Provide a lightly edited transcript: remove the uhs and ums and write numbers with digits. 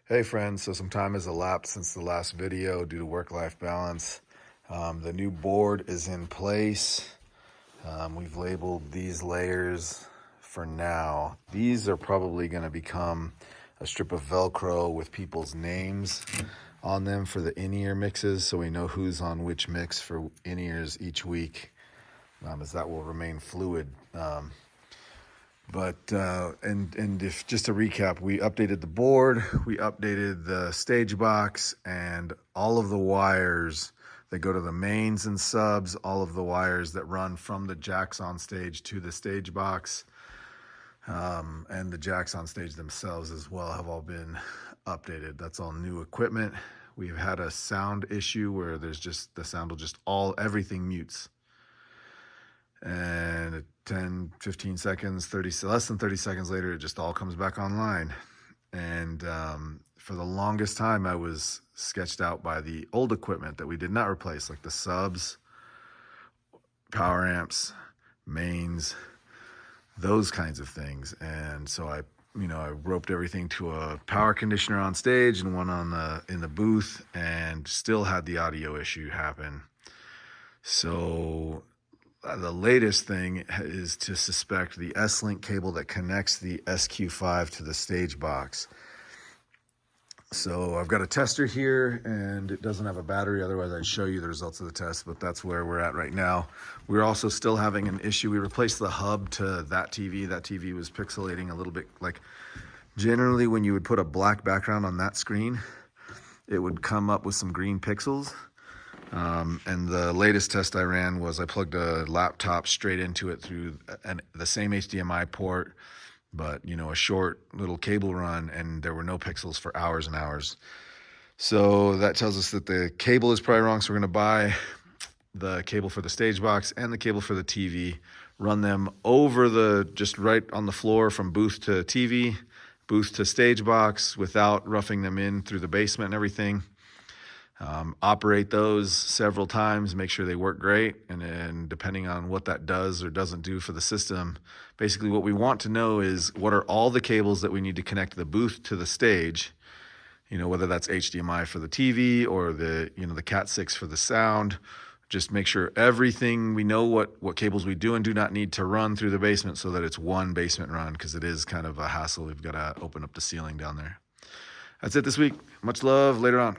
Hey friends, so some time has elapsed since the last video due to work-life balance. The new board is in place. We've labeled these layers for now. These are probably going to become a strip of Velcro with people's names on them for the in-ear mixes, so we know who's on which mix for in-ears each week, as that will remain fluid. And if just to recap, we updated the board, we updated the stage box, and all of the wires that go to the mains and subs, all of the wires that run from the jacks on stage to the stage box, and the jacks on stage themselves as well have all been updated. That's all new equipment. We've had a sound issue where there's just, the sound will just everything mutes. And 10, 15 seconds, less than 30 seconds later, it just all comes back online. And for the longest time, I was sketched out by the old equipment that we did not replace, like the subs, power amps, mains, those kinds of things. And so I roped everything to a power conditioner on stage and one in the booth, and still had the audio issue happen. So the latest thing is to suspect the S-Link cable that connects the SQ5 to the stage box. So I've got a tester here, and it doesn't have a battery, otherwise I'd show you the results of the test, but that's where we're at right now. We're also still having an issue. We replaced the hub to that TV. That TV was pixelating a little bit. Like, generally when you would put a black background on that screen, it would come up with some green pixels. And the latest test I ran was I plugged a laptop straight into it through the same HDMI port, but a short little cable run, and there were no pixels for hours and hours. So that tells us that the cable is probably wrong. So we're going to buy the cable for the stage box and the cable for the TV, run them over just right on the floor from booth to TV, booth to stage box, without roughing them in through the basement and everything. Operate those several times, make sure they work great, and then depending on what that does or doesn't do for the system, basically what we want to know is what are all the cables that we need to connect the booth to the stage, whether that's HDMI for the TV or the Cat 6 for the sound. Just make sure everything, we know what cables we do and do not need to run through the basement, so that it's one basement run, because it is kind of a hassle. We've got to open up the ceiling down there. That's it this week. Much love. Later on.